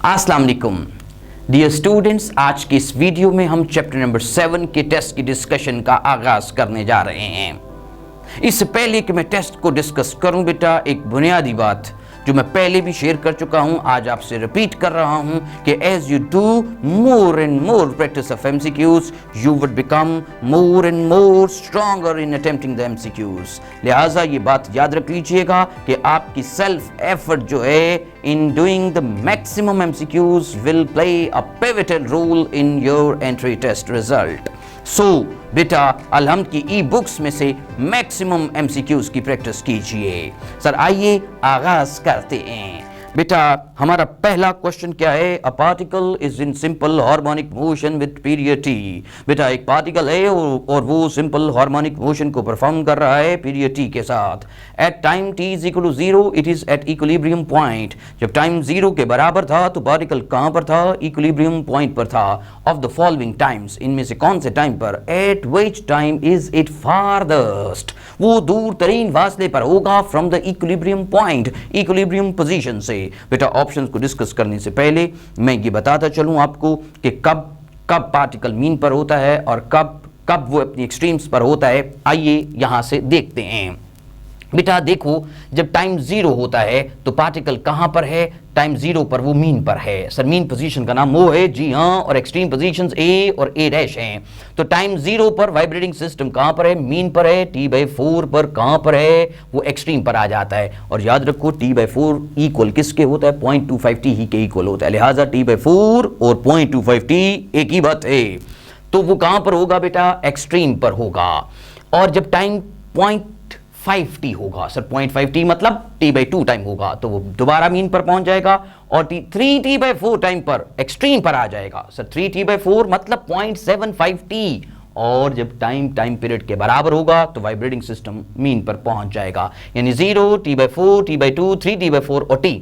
अस्सलाम वालेकुम dear students, आज की इस वीडियो में हम चैप्टर नंबर 7 के टेस्ट की डिस्कशन का आगाज करने जा रहे हैं। इससे पहले कि मैं टेस्ट को डिस्कस करूं बेटा, एक बुनियादी बात जो मैं पहले भी शेयर कर चुका हूं, आज आपसे रिपीट कर रहा हूं कि as you do more and more practice of MCQs you would become more and more stronger in attempting the MCQs. लिहाजा ये बात याद रख लीजिएगा कि आपकी सेल्फ एफर्ट जो है in doing the maximum MCQs will play a pivotal role in your entry test result. So बेटा अलहम्द की ई बुक्स में से मैक्सिमम MCQs की प्रैक्टिस कीजिए। सर आइए आगाज करते हैं। बेटा हमारा पहला क्वेश्चन क्या है? A particle is in simple harmonic motion with period T. बेटा एक पार्टिकल है और वो सिंपल हार्मोनिक मोशन को परफॉर्म कर रहा है पीरियड टी के साथ। At time T is equal to 0 it is at equilibrium point. जब टाइम 0 के बराबर था तो पार्टिकल कहां पर था? इक्विलिब्रियम पॉइंट पर था। ऑफ द फॉलोइंग टाइम्स, इनमें से कौन से टाइम पर? Eight which time is it farthest, वो दूर तरीन फासले पर होगा from the equilibrium point, equilibrium position से। बेटा ऑप्शंस को डिस्कस करने से पहले मैं ये बताता चलूं आपको कि कब पार्टिकल मीन पर होता है और कब वो अपनी एक्सट्रीम्स पर होता है। आइए यहां से देखते हैं। बेटा देखो, जब टाइम 0 होता है तो पार्टिकल कहां पर है? टाइम 0 पर वो मीन पर है। सर मीन पोजीशन का नाम वो है, जी हाँ, और एक्सट्रीम पोजीशंस ए और ए डैश हैं। तो टाइम 0 पर वाइब्रेटिंग सिस्टम कहां पर है? मीन पर है। T/4 पर कहां पर है? वो एक्सट्रीम पर आ जाता है। और याद रखो T/4 इक्वल किसके होता है? 0.25T ही के इक्वल होता है। लिहाजा T/4 और 0.25T एक ही बात है। तो वो कहां पर होगा बेटा? एक्सट्रीम पर होगा। और जब टाइम 0.5T होगा, सर 0.5T मतलब T/2 टाइम होगा, तो वो दोबारा मीन पर पहुंच जाएगा और 3T/4 टाइम पर एक्सट्रीम पर आ जाएगा। सर 3T/4 मतलब 0.75T। और जब टाइम पीरियड के बराबर होगा तो वाइब्रेटिंग सिस्टम मीन पर पहुंच जाएगा, यानी 0, T/4, T/2, 3T/4 और T।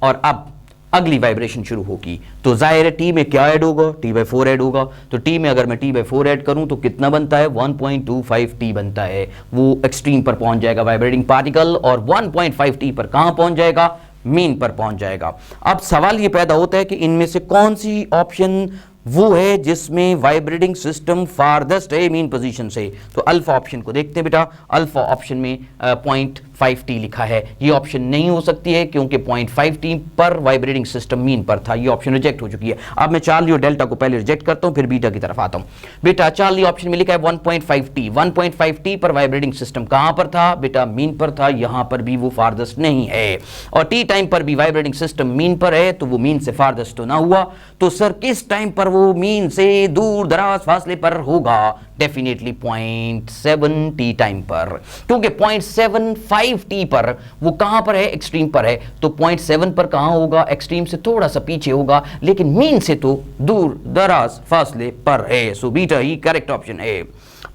और अब अगली वाइब्रेशन शुरू होगी तो जाहिर है टी में क्या ऐड होगा? T/4 ऐड होगा। तो टी में अगर मैं T/4 ऐड करूं तो कितना बनता है? 1.25T बनता है। वो एक्सट्रीम पर पहुंच जाएगा वाइब्रेटिंग पार्टिकल और 1.5T पर कहां पहुंच जाएगा? मीन पर पहुंच जाएगा। अब सवाल ये पैदा होता है कि इनमें से कौन सी ऑप्शन वो है जिसमें वाइब्रेटिंग सिस्टम फारदेस्ट है मीन पोजीशन से। तो अल्फा ऑप्शन को देखते हैं बेटा। अल्फा ऑप्शन में 0.5T लिखा है। ये ऑप्शन नहीं हो सकती है क्योंकि 0.5T पर वाइब्रेटिंग सिस्टम मीन पर था। ये ऑप्शन रिजेक्ट हो चुकी है। अब मैं चार्ली और डेल्टा को पहले रिजेक्ट करता हूं, फिर बीटा की तरफ आता हूं। बेटा चार्ली ऑप्शन में लिखा है 1.5T। 1.5T पर वाइब्रेटिंग सिस्टम कहां पर था? बेटा मीन पर था। यहां पर भी वो फारदेस्ट नहीं है। और टी टाइम पर भी वाइब्रेटिंग सिस्टम मीन पर है तो वो मीन से फारदेस्ट तो ना हुआ। तो सर किस टाइम पर वो मीन से दूर दराज फासले पर होगा? डेफिनेटली 0.7T टाइम पर, क्योंकि 0.75T पर वो कहां पर है? एक्सट्रीम पर है। तो 0.7 पर कहां होगा? एक्सट्रीम से थोड़ा सा पीछे होगा, लेकिन मीन से तो दूर दराज फासले पर है। सो बीटा ही करेक्ट ऑप्शन है।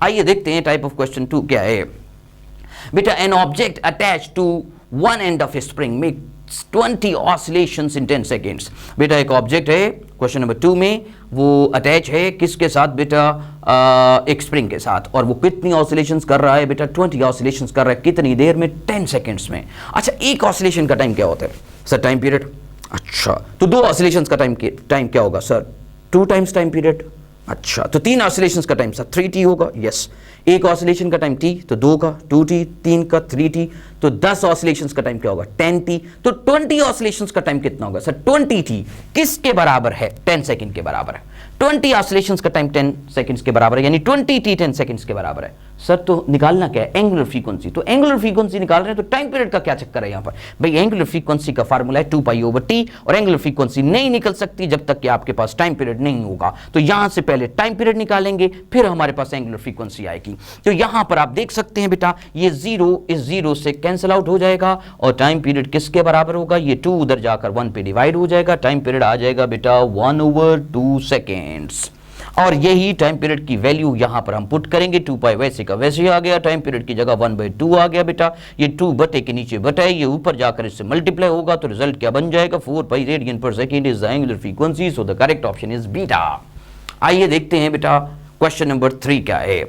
आइए देखते हैं टाइप ऑफ क्वेश्चन 2 क्या है। बेटा an object attach to one end of a spring make 20 oscillations in 10 seconds. बेटा एक ऑब्जेक्ट है, क्वेश्चन नंबर 2 में वो अटैच है किसके साथ? बेटा एक स्प्रिंग के साथ। और वो कितनी ऑसिलेशंस कर रहा है? बेटा 20 ऑसिलेशंस कर रहा है। कितनी देर में? 10 सेकेंड्स में। अच्छा एक ऑसिलेशन का टाइम क्या होता है? Sir time period. अच्छा तो 2 ऑसिलेशंस का टाइम क्या होगा? Sir 2 times time period. अच्छा तो 3 ऑसिलेशंस का टाइम सर 3T होगा। यस। एक ऑसिलेशन का टाइम T तो 2 का 2T, 3 का 3T, तो 10 ऑसिलेशंस का टाइम क्या होगा? 10T। तो 20 ऑसिलेशंस का टाइम कितना होगा? सर 20T किसके बराबर है? 10 सेकंड के बराबर है। 20 ऑसिलेशंस का टाइम 10 सेकंड्स के बराबर है, यानी 20T 10 सेकंड्स के बराबर है। सर तो निकालना क्या है? Angular frequency. तो एंगुलर फ्रीक्वेंसी निकाल रहे हैं तो टाइम पीरियड का क्या चक्कर है यहां पर? भाई एंगुलर फ्रीक्वेंसी का फार्मूला है 2π/T और एंगुलर फ्रीक्वेंसी नहीं निकल सकती जब तक कि आपके पास टाइम पीरियड नहीं होगा। तो यहां से पहले टाइम पीरियड निकालेंगे, फिर हमारे पास एंगुलर फ्रीक्वेंसी आएगी। तो यहां पर आप देख सकते हैं बेटा ये 0 इस 0 से कैंसिल आउट हो जाएगा और टाइम पीरियड किसके बराबर होगा? ये 2 उधर जाकर 1 पे डिवाइड हो जाएगा। टाइम पीरियड आ जाएगा बेटा 1/2 सेकेंड्स। और यही टाइम पीरियड की वैल्यू यहां पर हम पुट करेंगे। 2π वैसे का वैसे ही आ गया, टाइम पीरियड की जगह 1/2 आ गया बेटा। ये 2 बटे के नीचे बटा है, ये ऊपर जाकर इससे मल्टीप्लाई होगा तो रिजल्ट क्या बन जाएगा? 4π रेडियन पर second is the angular frequency. So the correct option is beta. आइए देखते हैं बेटा क्वेश्चन नंबर 3 क्या है।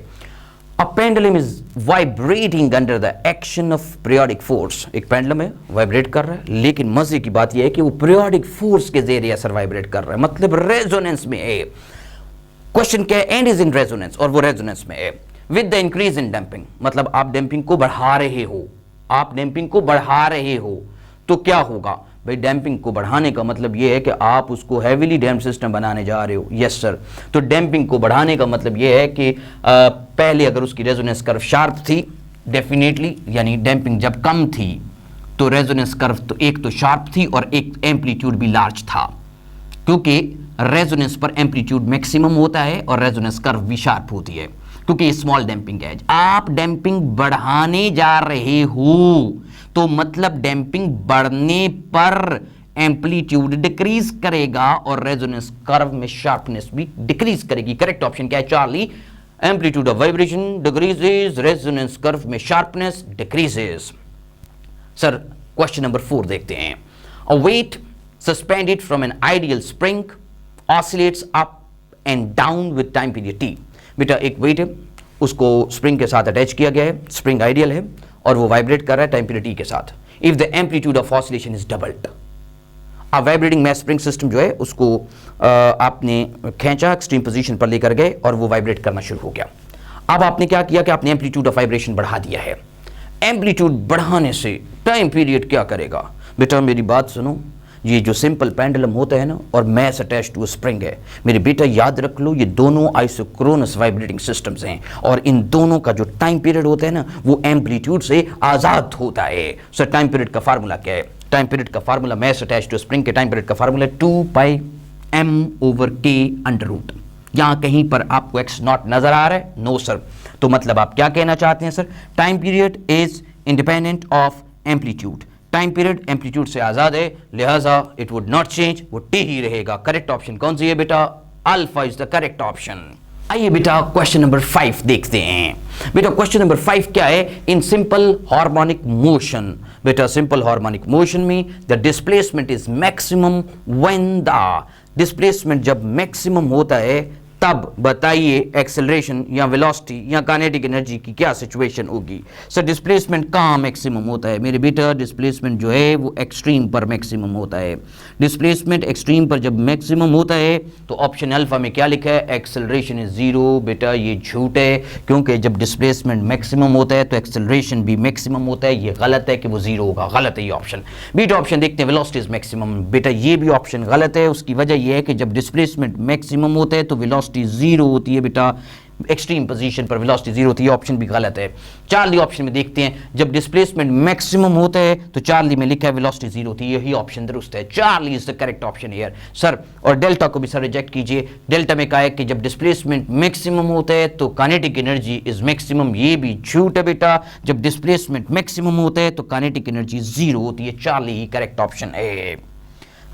A pendulum is vibrating under the action of periodic force. एक पेंडुलम है, वाइब्रेट कर रहा है, लेकिन मजे की बात यह है कि वो periodic force के जरिए असर वाइब्रेट कर रहा है, मतलब रेजोनेंस में है। क्वेश्चन क्या है? एंड इज इन रेजोनेंस, और वो रेजोनेंस में है with the increase in damping. मतलब आप डैम्पिंग को बढ़ा रहे हो, आप डैम्पिंग को बढ़ा रहे हो, तो क्या होगा भाई? डैम्पिंग को बढ़ाने का मतलब यह है कि आप उसको हैवीली डैम्प सिस्टम बनाने जा रहे हो। Yes sir. तो डैम्पिंग को बढ़ाने का मतलब यह है कि पहले अगर उसकी रेजोनेंस कर्व शार्प थी, डेफिनेटली, यानी डैम्पिंग जब कम थी तो रेजोनेंस कर्व तो एक तो शार्प थी और एक एम्पलीट्यूड भी लार्ज था, क्योंकि रेजोनेंस पर एम्पलीट्यूड मैक्सिमम होता है और रेजोनेंस कर्व भी शार्प होती है, क्योंकि स्मॉल डैम्पिंग एज। आप डैम्पिंग बढ़ाने जा रहे हो तो मतलब डैम्पिंग बढ़ने पर एम्पलीट्यूड डिक्रीज करेगा और रेजोनेंस कर्व में शार्पनेस भी डिक्रीज करेगी। करेक्ट ऑप्शन क्या है Charlie? Amplitude of vibration decreases, resonance curve में sharpness decreases. Sir question number 4 देखते हैं। A weight suspended from an ideal spring oscillates up and down with time period T. बेटा एक wait है, उसको स्प्रिंग के साथ अटैच किया गया है, स्प्रिंग आइडियल है और वो वाइब्रेट कर रहा है टाइम पीरियड टी के साथ। If the amplitude of oscillation is doubled, अब वाइब्रेटिंग मैस स्प्रिंग सिस्टम जो है उसको आपने खींचा, एक्सट्रीम पोजीशन पर लेकर गए और वो वाइब्रेट करना शुरू हो गया। अब आपने क्या किया कि आपने एम्पलीट्यूड ऑफ वाइब्रेशन बढ़ा दिया है। एम्पलीट्यूड बढ़ाने से टाइम पीरियड क्या करेगा? बेटा मेरी बात सुनो, ये जो सिंपल पेंडुलम होता है ना और मैस अटैच टू स्प्रिंग है, मेरे बेटा याद रख लो ये दोनों आइसोक्रोनस वाइब्रेटिंग सिस्टम्स हैं और इन दोनों का जो टाइम पीरियड होता है ना वो एम्पलीट्यूड से आज़ाद होता है। सर टाइम पीरियड का फार्मूला क्या है? टाइम पीरियड का formula mass attach to spring के टाइम पीरियड का फार्मूला 2πm/k अंडर रूट। यहां कहीं पर आपको x नॉट नजर आ रहा है? No sir. तो मतलब आप क्या कहना चाहते हैं sir? Time period is independent of amplitude. Time period amplitude से आजाद है, लिहाजा इट वुड नॉट चेंज, वो टी ही रहेगा। करेक्ट ऑप्शन कौन सी है बेटा? Alpha is the correct option. आइए बेटा क्वेश्चन नंबर 5 देखते हैं। बेटा क्वेश्चन नंबर 5 क्या है? इन सिंपल हार्मोनिक मोशन। बेटा सिंपल हार्मोनिक मोशन में the displacement is maximum when the displacement जब मैक्सिमम होता है तब बताइए एक्सेलरेशन या वेलोसिटी या काइनेटिक एनर्जी की क्या सिचुएशन होगी? सर डिस्प्लेसमेंट कहाँ मैक्सिमम होता है? मेरे बेटा डिस्प्लेसमेंट जो है वो एक्सट्रीम पर मैक्सिमम होता है। डिस्प्लेसमेंट एक्सट्रीम पर जब मैक्सिमम होता है तो ऑप्शन अल्फा में क्या लिखा है? Acceleration is zero. बेटा ये झूठ है, क्योंकि जब डिस्प्लेसमेंट मैक्सिमम होता है तो एक्सेलरेशन भी मैक्सिमम होता है। ये गलत है कि वो जीरो होगा, गलत है ये ऑप्शन। बीटा ऑप्शन देखते हैं, वेलोसिटी इज मैक्सिमम। बेटा ये भी ऑप्शन गलत है, उसकी वजह यह है कि जब डिस्प्लेसमेंट मैक्सिमम होता है तो वेलोसिटी जीरो होती है। बेटा एक्सट्रीम पोजीशन पर वेलोसिटी जीरो होती है, ऑप्शन भी गलत है। चार्ली ऑप्शन में देखते हैं, जब डिस्प्लेसमेंट मैक्सिमम होता है तो चार्ली में लिखा है वेलोसिटी जीरो होती है, यही ऑप्शन दुरुस्त है। Charlie is the correct option here sir. और डेल्टा को भी सर रिजेक्ट कीजिए। डेल्टा में कहा है कि जब डिस्प्लेसमेंट मैक्सिमम होता है तो काइनेटिक एनर्जी इज मैक्सिमम, ये भी झूठ है बेटा। जब डिस्प्लेसमेंट मैक्सिमम होता है तो काइनेटिक एनर्जी जीरो होती है। चार्ली ही करेक्ट ऑप्शन है।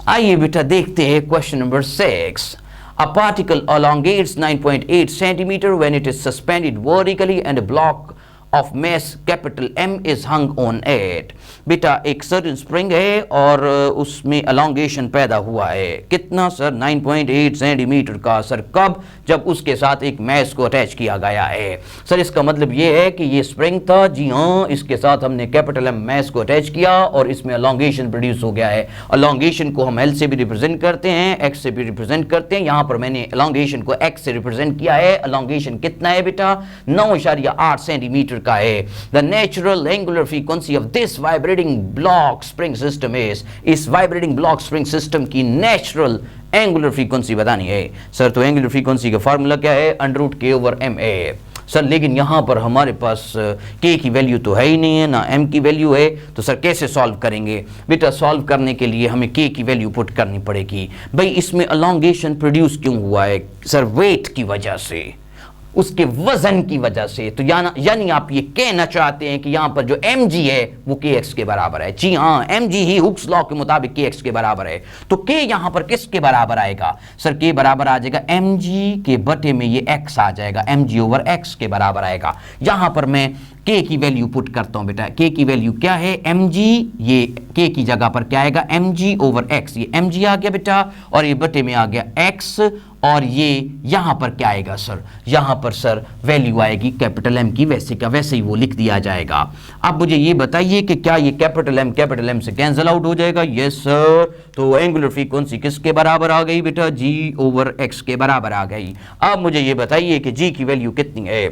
आइए बेटा देखते हैं question number 6। A particle elongates 9.8 centimeter when it is suspended vertically and a block of mass capital M is hung on it. बेटा एक सर्टेन स्प्रिंग है और उसमें elongation पैदा हुआ है। कितना सर? 9.8 सेंटीमीटर का। सर कब? जब उसके साथ एक मैस को अटैच किया गया है। सर इसका मतलब ये है कि ये स्प्रिंग था, जी हाँ, इसके साथ हमने कैपिटल एम मैस को अटैच किया और इसमें elongation प्रोड्यूस हो गया है। elongation को हम L से भी रिप्रेजेंट करते हैं, X से भी रिप्रेजेंट करते हैं। यहाँ पर मैंने elongation को X से रिप्रेजेंट किया है। elongation कितना है बेटा? 9.8 सेंटीमीटर का है। The natural angular frequency of this vibrating block spring system is, इस वाइब्रेटिंग ब्लॉक स्प्रिंग सिस्टम की नेचुरल एंगुलर फ्रीक्वेंसी बतानी है। सर तो एंगुलर फ्रीक्वेंसी का फार्मूला क्या है? √k/ma। सर लेकिन यहां पर हमारे पास k की वैल्यू तो है ही नहीं है, ना m की वैल्यू है, तो सर कैसे सॉल्व करेंगे? बेटा सॉल्व करने के लिए हमें k की वैल्यू पुट करनी पड़ेगी। भाई इसमें elongation प्रोड्यूस क्यों हुआ है? सर वेट की वजह से, उसके वजन की वजह से। तो यानी आप ये कहना चाहते हैं कि यहां पर जो mg है वो kx के बराबर है। जी हाँ, mg ही हुक्स लॉ के मुताबिक kx के बराबर है। तो k यहां पर किसके बराबर आएगा? सर k बराबर आ जाएगा mg के बटे में ये x आ जाएगा, mg/x के बराबर आएगा। यहां पर मैं k की वैल्यू पुट करता हूं बेटा। k की वैल्यू क्या है, mg, ये k की जगह पर क्या आएगा, mg ओवर x, ये mg आ गया बेटा, और ये बटे में आ गया x, और ये यहां पर क्या आएगा सर, यहां पर सर वैल्यू आएगी कैपिटल M की, वैसे का वैसे ही वो लिख दिया जाएगा। अब मुझे ये बताइए कि क्या ये कैपिटल M से कैंसिल आउट हो जाएगा, यस सर। तो एंगुलर फ्रीक्वेंसी किसके बराबर आ गई बेटा, g ओवर x के बराबर आ गई। अब मुझे ये बताइए कि g की वैल्यू कितनी है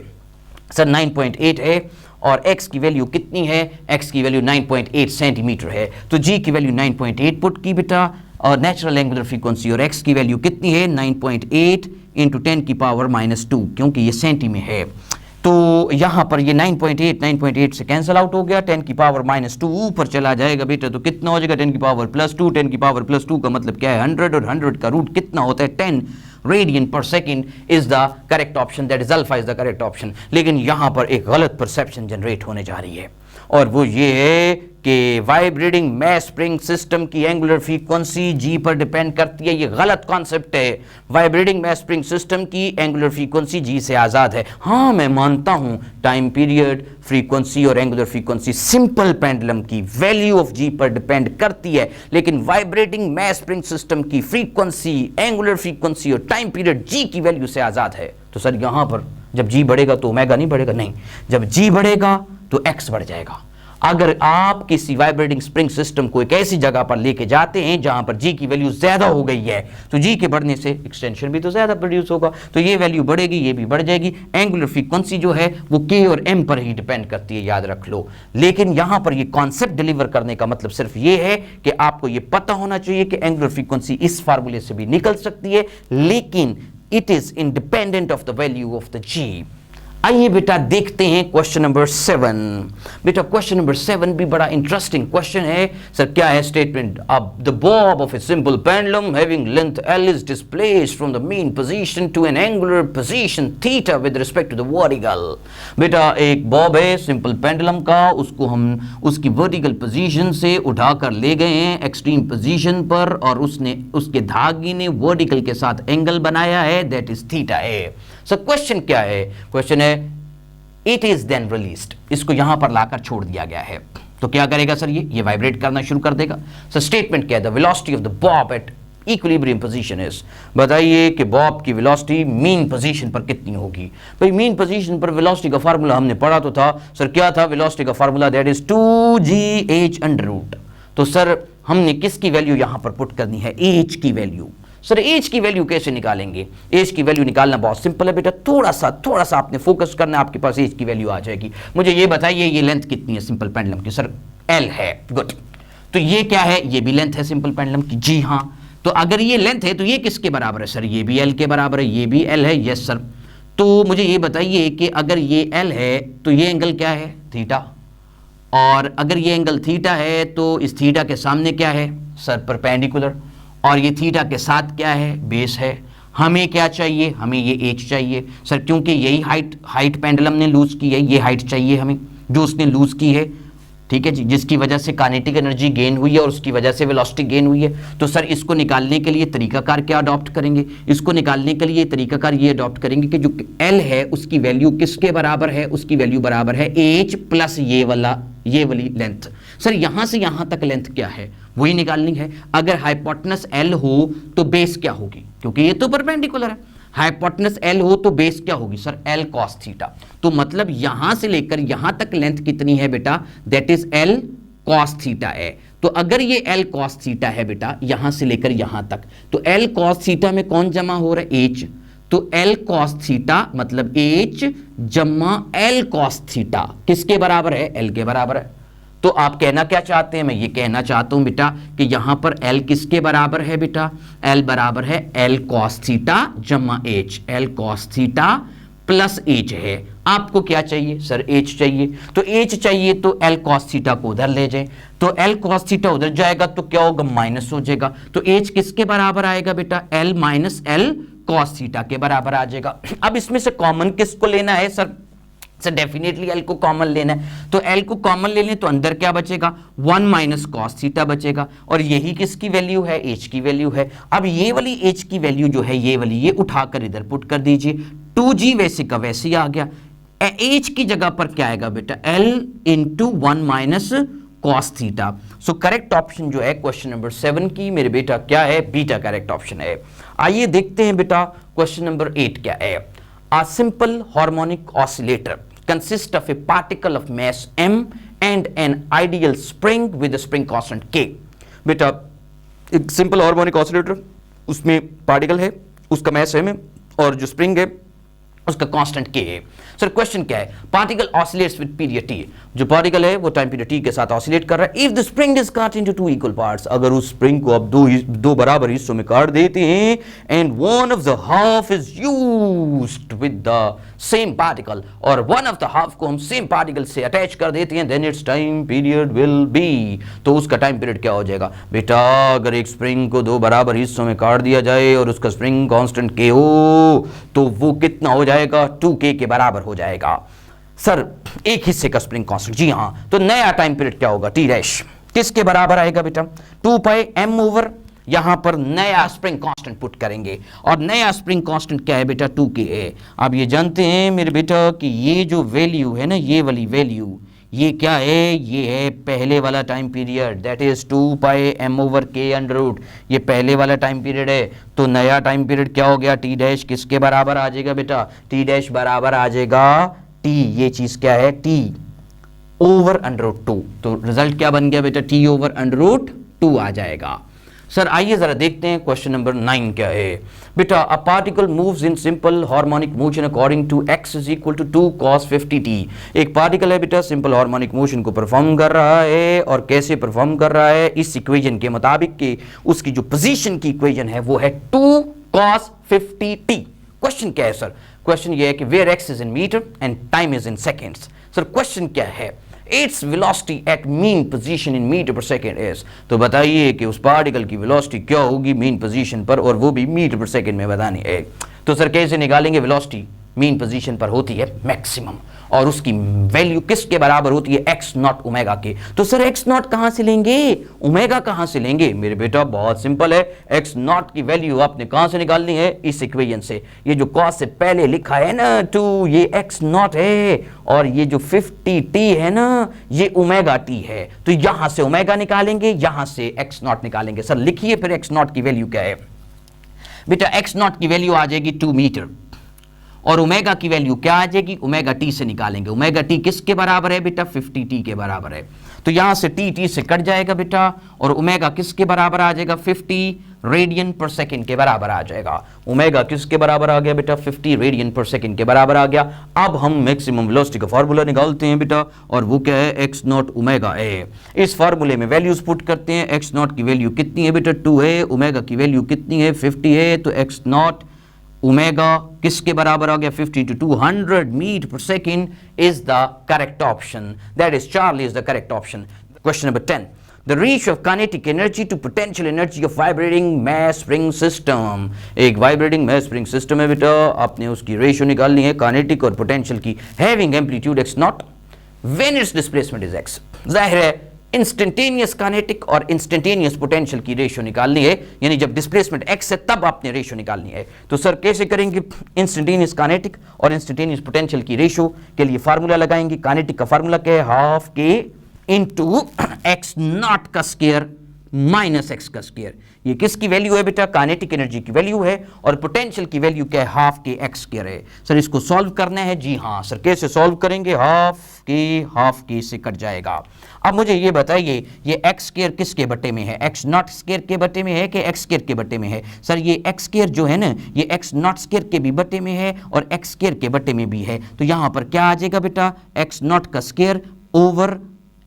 सर, 9.8 है, और x की वैल्यू कितनी है, x की वैल्यू 9.8 सेंटीमीटर है। तो g की वैल्यू 9.8 पुट की बेटा, और नेचुरल एंगुलर फ्रीक्वेंसी और x की वैल्यू कितनी है, 9.8 इंटू 10 की पावर -2, क्योंकि ये सेंटी में है। तो यहाँ पर ये 9.8 से कैंसिल आउट हो गया, 10 की पावर -2 ऊपर चला जाएगा बेटा, तो कितना हो जाएगा, 10 की पावर +2, 10 की पावर +2 का मतलब क्या है 100, और 100 का रूट कितना होता है 10 रेडियन पर second is the correct option, that is alpha is the correct option. लेकिन यहां पर एक गलत परसेप्शन जनरेट होने जा रही है, और वो ये है कि वाइब्रेटिंग मैस स्प्रिंग सिस्टम की एंगुलर फ्रीक्वेंसी जी पर डिपेंड करती है। ये गलत कॉन्सेप्ट है। वाइब्रेटिंग मैस स्प्रिंग सिस्टम की एंगुलर फ्रीक्वेंसी जी से आजाद है। हाँ, मैं मानता हूं टाइम पीरियड, फ्रीक्वेंसी और एंगुलर फ्रीक्वेंसी सिंपल पेंडुलम की वैल्यू ऑफ जी पर डिपेंड करती है, लेकिन वाइब्रेटिंग मैस स्प्रिंग सिस्टम की फ्रीक्वेंसी, एंगुलर फ्रीक्वेंसी और टाइम पीरियड जी की वैल्यू से आजाद है। तो सर यहां पर जब जी बढ़ेगा तो ओमेगा नहीं बढ़ेगा, नहीं, जब जी बढ़ेगा तो एक्स बढ़ जाएगा। अगर आप किसी वाइब्रेटिंग स्प्रिंग सिस्टम को एक ऐसी जगह पर लेके जाते हैं जहां पर जी की वैल्यू ज्यादा हो गई है, तो जी के बढ़ने से एक्सटेंशन भी तो ज्यादा प्रोड्यूस होगा, तो ये वैल्यू बढ़ेगी, ये भी बढ़ जाएगी। एंगुलर फ्रीक्वेंसी जो है वो के और एम पर ही डिपेंड करती है, याद रख लो। लेकिन यहां पर ये कॉन्सेप्ट डिलीवर करने का मतलब सिर्फ ये है कि आपको ये पता होना चाहिए कि एंगुलर फ्रीक्वेंसी इस फार्मूले से भी निकल सकती है, लेकिन it is independent of the value of the g. आइए बेटा देखते हैं क्वेश्चन नंबर 7। बेटा क्वेश्चन नंबर 7 भी बड़ा इंटरेस्टिंग क्वेश्चन है। सर क्या है स्टेटमेंट, अब the bob of a simple pendulum having length L is displaced from the mean position to an angular position theta with respect to the vertical. बेटा एक Bob है simple pendulum का, उसको हम उसकी वर्टिकल पोजीशन से उठाकर ले गए हैं एक्सट्रीम पोजीशन पर, और उसके धागे ने वर्टिकल के साथ एंगल बनाया है, दैट इज थीटा है। सर क्वेश्चन क्या है, क्वेश्चन है इट इज देन रिलीज्ड, इसको यहां पर लाकर छोड़ दिया गया है, तो क्या करेगा सर, ये वाइब्रेट करना शुरू कर देगा। सर स्टेटमेंट क्या है, the velocity of the Bob at equilibrium position is, बताइए कि बॉब की वेलोसिटी मीन पोजीशन पर कितनी होगी। भाई मीन पोजीशन पर वेलोसिटी का फार्मूला हमने पढ़ा तो था सर, क्या था वेलोसिटी का फार्मूला, दैट इज 2gh √। तो सर हमने किसकी वैल्यू यहां पर पुट करनी है, h की वैल्यू। सर एज की वैल्यू कैसे निकालेंगे, एज की वैल्यू निकालना बहुत सिंपल है बेटा, थोड़ा सा आपने फोकस करना है, आपके पास एज की वैल्यू आ जाएगी। मुझे ये बताइए ये लेंथ कितनी है सिंपल पेंडुलम की, सर L है, गुड। तो ये क्या है, ये भी लेंथ है सिंपल पेंडुलम की, जी हाँ। तो अगर ये लेंथ है तो ये किसके बराबर है सर, ये भी L के बराबर है, ये भी L है, यस सर। तो मुझे ये बताइए कि अगर ये L है तो ये एंगल क्या है, थीटा, और अगर ये एंगल थीटा है तो इस थीटा के सामने क्या है सर, परपेंडिकुलर, और ये थीटा के साथ क्या है, बेस है। हमें क्या चाहिए, हमें ये एच चाहिए सर, क्योंकि यही हाइट पेंडुलम ने लूज की है, ये हाइट चाहिए हमें जो उसने लूज की है, ठीक है जी, जिसकी वजह से काइनेटिक एनर्जी गेन हुई है और उसकी वजह से वेलोसिटी गेन हुई है। तो सर इसको निकालने के लिए तरीकाकार क्या अडॉप्ट करेंगे, इसको निकालने के लिए तरीकाकार ये अडॉप्ट करेंगे कि जो L है उसकी वैल्यू किसके बराबर है, उसकी वैल्यू बराबर है H प्लस ये वाली लेंथ। सर यहां से यहां तक लेंथ क्या है वही निकालनी है। अगर हाइपोटेनस L हो तो बेस क्या होगी, क्योंकि ये तो परपेंडिकुलर है, हाइपोटेनस L हो तो बेस क्या होगी सर, L cos थीटा। तो मतलब यहां से लेकर यहां तक लेंथ कितनी है बेटा, that is L cos theta है। तो अगर ये L cos थीटा है बेटा यहां से लेकर यहां तक, तो L cos थीटा में कौन जमा हो रहा है, H। तो L cos थीटा मतलब H जमा L cos थीटा किसके बराबर है, L के बराबर है। तो आप कहना क्या चाहते हैं, मैं ये कहना चाहता हूं बेटा कि यहां पर L किसके बराबर है बेटा, L बराबर है L cos थीटा जमा H, L cos theta plus H है। आपको क्या चाहिए सर, H चाहिए। तो H चाहिए तो L cos थीटा को उधर ले जाए, तो L cos थीटा उधर जाएगा तो क्या होगा, माइनस हो जाएगा। तो H किसके बराबर आएगा बेटा, L minus L cos theta के बराबर आ जाएगा। अब इसमें से कॉमन किसको लेना है सर डेफिनेटली L को कॉमन लेना है। तो L को कॉमन ले लें तो अंदर क्या बचेगा, 1 माइनस कॉस थीटा बचेगा, और यही किसकी वैल्यू है, H की वैल्यू है। अब ये वाली H की वैल्यू जो है ये वाली, ये उठाकर इधर पुट कर दीजिए, 2g वैसे का वैसे ही आ गया, एच की जगह पर क्या आएगा बेटा, L into 1 minus cos theta. सो करेक्ट ऑप्शन जो है क्वेश्चन नंबर 7 की मेरे बेटा क्या है, बीटा करेक्ट ऑप्शन है। आइए देखते हैं बेटा क्वेश्चन नंबर 8 क्या है। A simple harmonic oscillator consist of A particle of mass m and N ideal spring with spring constant k। बेटा एक सिंपल हार्मोनिक ऑसिलेटर, उसमें पार्टिकल है, उसका मास m है और जो स्प्रिंग है उसका कांस्टेंट k है। सर क्वेश्चन क्या है, particle oscillates with period t, जो पार्टिकल है वो टाइम पीरियड t के साथ ऑसिलेट कर रहा है। If the spring is cut into two equal parts, अगर उस स्प्रिंग को आप दो बराबर हिस्सों में काट देते हैं, and one of the half is used with the same particle, और वन ऑफ द हाफ को हम सेम पार्टिकल से अटैच कर देते हैं, then its time period will be, तो उसका टाइम पीरियड क्या हो जाएगा बेटा, अगर एक स्प्रिंग को दो बराबर हिस्सों में काट दिया जाए और उसका स्प्रिंग कांस्टेंट k हो, तो वो कितना हो जाएगा, 2k के बराबर हो जाएगा। सर एक हिस्से का स्प्रिंग कांस्टेंट, जी हां, तो नया टाइम पीरियड क्या होगा, t डैश किसके बराबर आएगा बेटा, 2 पाई m ओवर, यहां पर नया स्प्रिंग कांस्टेंट पुट करेंगे, और नया स्प्रिंग कांस्टेंट क्या है बेटा, 2k है। अब ये जानते हैं मेरे बेटा कि ये जो वैल्यू है ना, ये वाली वैल्यू, ये क्या है, ये है पहले वाला time period, that is 2 pi m over k under root, ये पहले वाला टाइम पीरियड है। तो नया टाइम पीरियड क्या हो गया, t डैश किसके बराबर आ जाएगा बेटा, t डैश बराबर आ जाएगा t, ये चीज क्या है, t ओवर अंडर रूट 2। तो रिजल्ट क्या बन गया बेटा, t ओवर अंडर रूट 2 आ जाएगा। सर आइए जरा देखते हैं क्वेश्चन नंबर 9 क्या है बेटा। A particle moves in simple harmonic motion according to x is equal to 2 cos 50t। एक पार्टिकल है बेटा, सिंपल हार्मोनिक मोशन को परफॉर्म कर रहा है, और कैसे परफॉर्म कर रहा है, इस इक्वेशन के मुताबिक कि उसकी जो पोजीशन की इक्वेशन है वो है 2 cos 50t। क्वेश्चन क्या है सर, क्वेश्चन ये है कि where x is in metre and time is in seconds. Sir question क्या है, its velocity at mean position in metre per second is, तो बताइए कि उस पार्टिकल की वेलोसिटी क्या होगी मीन पोजीशन पर, और वो भी मीटर पर सेकेंड में बतानी है। तो सर कैसे निकालेंगे, वेलोसिटी मीन पोजीशन पर होती है मैक्सिमम, और उसकी वैल्यू किसके बराबर होती है, x नॉट ओमेगा के। तो सर x नॉट कहां से लेंगे, ओमेगा कहां से लेंगे, मेरे बेटा बहुत सिंपल है, x नॉट की वैल्यू आपने कहां से निकालनी है, इस इक्वेशन से। ये जो cos से पहले लिखा है ना 2, ये x नॉट है, और ये जो 50t है ना, ये ओमेगा t है। तो यहां से ओमेगा निकालेंगे, यहां से x नॉट निकालेंगे। सर लिखिए फिर x नॉट की वैल्यू क्या है बेटा, x नॉट की वैल्यू आ जाएगी 2 मीटर, और ओमेगा की वैल्यू क्या आ जाएगी, ओमेगा टी से निकालेंगे। ओमेगा टी किसके बराबर है बेटा, 50t के बराबर है। तो यहां से t से कट जाएगा बेटा, और ओमेगा किसके बराबर आ जाएगा, 50 रेडियन पर सेकंड के बराबर आ जाएगा। ओमेगा किसके बराबर आ गया बेटा, 50 रेडियन पर सेकंड के बराबर आ गया। अब हम मैक्सिमम वेलोसिटी का फार्मूला निकालते हैं बेटा, और वो क्या है, x नॉट ओमेगा है। इस फार्मूले में वैल्यूज पुट करते हैं, x नॉट की वैल्यू कितनी है बेटा, 2 है, ओमेगा की वैल्यू कितनी है, 50 है, तो x नॉट ओमेगा किसके बराबर आ गया, 50 to 200 metre per second is the correct option, that is Charlie is the correct option. Question number 10, the ratio of kinetic energy to potential energy of vibrating mass spring system. एक vibrating mass spring system है बेटा, आपने उसकी ratio निकालनी है kinetic और potential की, having amplitude x not when it's displacement is x। जाहिर है इंस्टेंटेनियस काइनेटिक और इंस्टेंटेनियस पोटेंशियल की रेशियो निकालनी है, यानी जब डिस्प्लेसमेंट x है तब आपने रेशियो निकालनी है। तो सर कैसे करेंगे, इंस्टेंटेनियस काइनेटिक और इंस्टेंटेनियस पोटेंशियल की रेशियो के लिए फार्मूला लगाएंगे। काइनेटिक का फार्मूला क्या है, हाफ के इंटू एक्स नॉट का स्क्वायर माइनस एक्स का स्क्वायर। ये किसकी वैल्यू है बेटा, काइनेटिक एनर्जी की वैल्यू है, और पोटेंशियल की वैल्यू क्या है, हाफ के एक्स स्क्वायर है। सर इसको सॉल्व करना है, जी हाँ सर कैसे सॉल्व करेंगे, हाफ के से कट जाएगा। अब मुझे ये बताइए, ये एक्स स्क्वायर किसके बट्टे में है, एक्स नॉट स्क्वायर के बट्टे में है कि एक्स स्क्वायर के बट्टे में है। सर ये एक्स स्क्वायर जो है ना, ये एक्स नॉट स्क्वायर के भी बट्टे में है और एक्स स्क्वायर के बट्टे में भी है। तो यहां पर क्या आ जाएगा बेटा, एक्स नॉट का स्क्वायर ओवर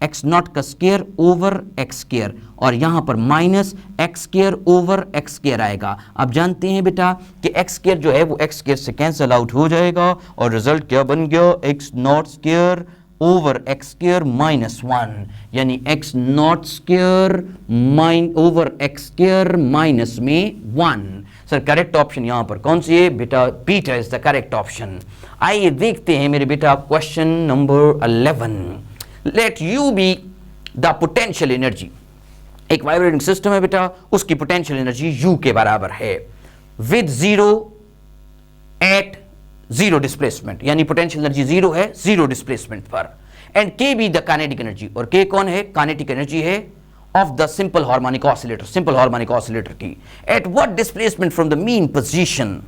एक्स नॉट का स्क्वायर ओवर एक्स स्क्वायर, और यहां पर minus x square over x square आएगा। अब जानते हैं बेटा कि एक्स स्क्वायर जो है वो एक्स स्क्वायर से कैंसिल आउट हो जाएगा, और रिजल्ट क्या बन गया, x not square over x square minus 1, यानी x not square over x square minus में 1। सर करेक्ट ऑप्शन यहां पर कौन सी है बेटा, beta is the correct option. आइए देखते हैं मेरे बेटा question number 11, let u be the potential energy. एक वाइब्रेटिंग सिस्टम है बेटा, उसकी पोटेंशियल एनर्जी u के बराबर है, विद 0 एट जीरो डिस्प्लेसमेंट, यानी पोटेंशियल एनर्जी जीरो है जीरो डिस्प्लेसमेंट पर। And K be the kinetic energy, और के कौन है? काइनेटिक एनर्जी है of the simple harmonic oscillator, simple harmonic oscillator की। Eight what displacement from the mean position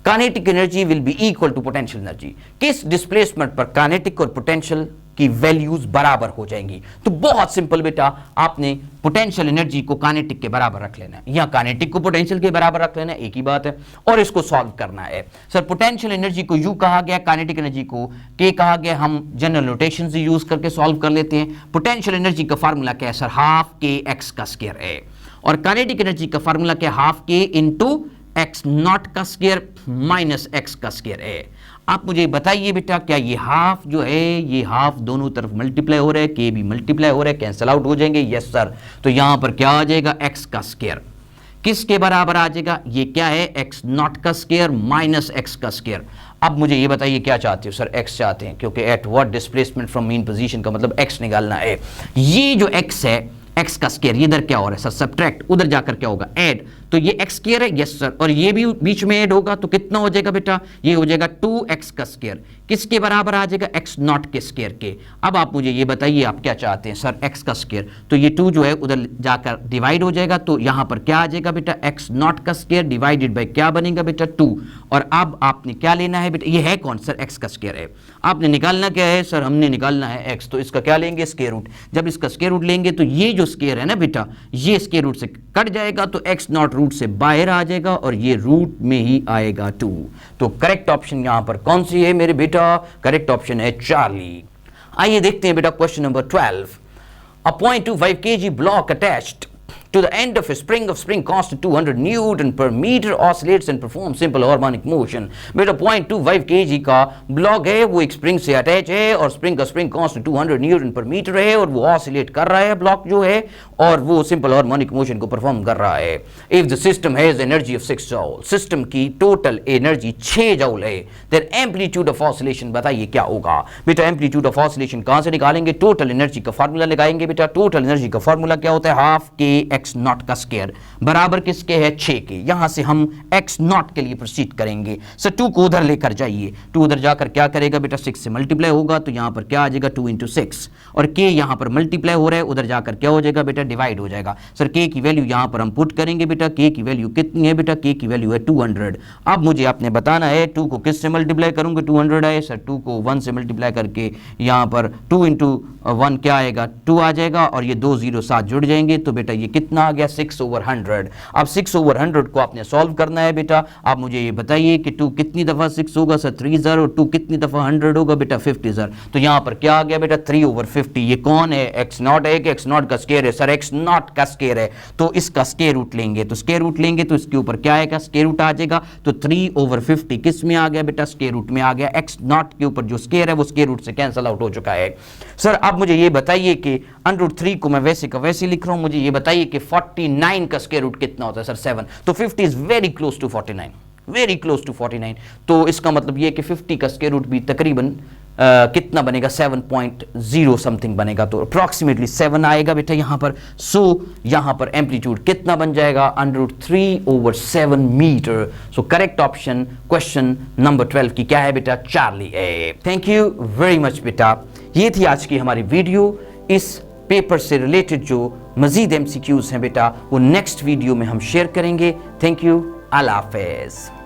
kinetic energy will be equal to potential energy. किस displacement पर kinetic और potential की values बराबर हो जाएंगी? तो बहुत सिंपल बेटा, आपने पोटेंशियल एनर्जी को काइनेटिक के बराबर रख लेना है, या काइनेटिक को पोटेंशियल के बराबर रख लेना है, एक ही बात है, और इसको सॉल्व करना है। सर पोटेंशियल एनर्जी को यू कहा गया, काइनेटिक एनर्जी को के कहा गया, हम जनरल नोटेशन से यूज करके सॉल्व कर लेते हैं। पोटेंशियल एनर्जी का फार्मूला क्या है सर? हाफ के एक्स का स्क्वायर है, और काइनेटिक एनर्जी का फार्मूला क्या? हाफ के इंटू एक्स नॉट का स्क्वायर माइनस एक्स का स्क्वायर है। आप मुझे बताइए बेटा, क्या ये हाफ जो है, ये हाफ दोनों तरफ मल्टीप्लाई हो रहा है, के भी मल्टीप्लाई हो रहा है, कैंसिल आउट हो जाएंगे? Yes sir. तो यहां पर क्या आ जाएगा? एक्स का स्क्वायर किसके बराबर आ जाएगा? ये क्या है? एक्स नॉट का स्क्वायर माइनस एक्स का स्क्वायर। अब मुझे ये बताइए क्या चाहते हो सर? एक्स चाहते हैं, क्योंकि eight what displacement from mean position का मतलब एक्स निकालना है। ये जो एक्स है, एक्स का स्क्वायर, ये इधर क्या हो रहा है सर? सब्ट्रैक्ट, उधर जाकर क्या होगा? ऐड। तो ये एक्स स्क्वायर है, यस सर, और ये भी बीच में ऐड होगा, तो कितना हो जाएगा बेटा? ये हो जाएगा 2x का स्क्वायर। किसके बराबर आ जाएगा? x नॉट के स्क्वायर के। अब आप मुझे ये बताइए, आप क्या चाहते हैं सर? x का स्क्वायर, तो ये 2 जो है उधर जाकर डिवाइड हो जाएगा, तो यहां पर क्या आ जाएगा बेटा? x नॉट का स्क्वायर डिवाइडेड बाय क्या बनेगा बेटा? 2। और अब आपने क्या लेना है बेटा? ये है कौन सर? x का स्क्वायर है। आपने निकालना क्या है सर? हमने निकालना है x, तो इसका क्या लेंगे? Square root. जब इसका स्क्वायर रूट लेंगे तो ये जो स्क्वायर है ना बेटा, ये स्क्वायर रूट से कट जाएगा, तो x नॉट रूट से बाहर आ जाएगा, और ये रूट में ही आएगा 2। तो करेक्ट ऑप्शन यहां पर कौन सी है मेरे बेटा? करेक्ट ऑप्शन है चार्ली। आइए देखते हैं बेटा question number 12। A 0.25 kg block attached to the end of a spring constant 200 Newton per meter oscillates and performs simple harmonic motion। बेटा 0.25 kg का ब्लॉक है, वो एक स्प्रिंग से अटैच है, और स्प्रिंग का स्प्रिंग कांस्टेंट 200 न्यूटन पर मीटर है, और वो ऑसिलेट कर रहा है ब्लॉक जो है, और वो सिंपल हार्मोनिक मोशन को परफॉर्म कर रहा है। If the system has energy of 6 joule, system की टोटल एनर्जी 6 जूल है, देन एम्पलीट्यूड ऑफ ऑसिलेशन बताइए क्या होगा? बेटा एम्पलीट्यूड ऑफ ऑसिलेशन कहां से निकालेंगे? टोटल एनर्जी का फार्मूला लगाएंगे बेटा। टोटल एनर्जी का फार्मूला क्या होता है? हाफ के एक्स नॉट का स्क्वायर बराबर किसके है? 6 के। यहां से हम एक्स नॉट के लिए प्रोसीड करेंगे। सर 2 को उधर लेकर जाइए, 2 उधर जाकर क्या करेगा बेटा? 6 से मल्टीप्लाई होगा, तो यहां पर क्या आ जाएगा? 2 × 6, और के यहां पर मल्टीप्लाई हो रहा है, उधर जाकर क्या हो जाएगा बेटा? डिवाइड हो जाएगा। सर के की वैल्यू यहां पर हम पुट करेंगे बेटा। के की वैल्यू कितनी है बेटा? के की वैल्यू है 200। अब मुझे आपने बताना है 2 को किस से मल्टीप्लाई करूंगे? 200 है सर, 2 को 1 से मल्टीप्लाई करके यहां पर 2 × 1 क्या आएगा? 2 आ जाएगा, और ये 2 0 साथ जुड़ जाएंगे, तो बेटा ये कितना आ गया? 6/100। अब 6/100 को आपने सॉल्व करना है बेटा। आप मुझे ये बताइए कि 2 कितनी दफा 6 होगा सर? 3 और 2 कितनी दफा 100 होगा बेटा? 50। तो यहां पर क्या आ गया बेटा? 3/50। ये कौन है? एक्स नॉट है कि एक्स नॉट का स्क्वायर है? सर एक्स नॉट का स्क्वायर है, तो इसका स्क्वायर रूट लेंगे, तो स्क्वायर रूट लेंगे तो इसके ऊपर क्या आएगा? स्क्वायर रूट आ जाएगा। तो 3/50 किस में आ गया बेटा? स्क्वायर रूट में आ गया। एक्स नॉट के ऊपर जो स्क्वायर है वो स्क्वायर रूट से कैंसिल आउट हो चुका है। सर आप मुझे ये बताइए कि √3 को मैं वैसे का वैसे लिख रहा हूं, मुझे ये बताइए कि 49 का स्क्वायर रूट कितना होता है सर? 7। तो 50 is very close to 49, very close to 49। तो इसका मतलब ये कि 50 का स्क्वायर रूट भी तकरीबन कितना बनेगा? 7.0 समथिंग बनेगा, तो अप्रॉक्सीमेटली 7 आएगा बेटा यहां पर। सो यहां पर एम्पलीट्यूड कितना बन जाएगा? √3/7 मीटर। So correct option question number 12 की क्या है बेटा? Charlie A. Thank you very much बेटा। ये थी आज की हमारी वीडियो। इस पेपर से रिलेटेड जो मजीद MCQs हैं बेटा, वो नेक्स्ट वीडियो में हम शेयर करेंगे। थैंक यू, अल्लाह हाफिज़।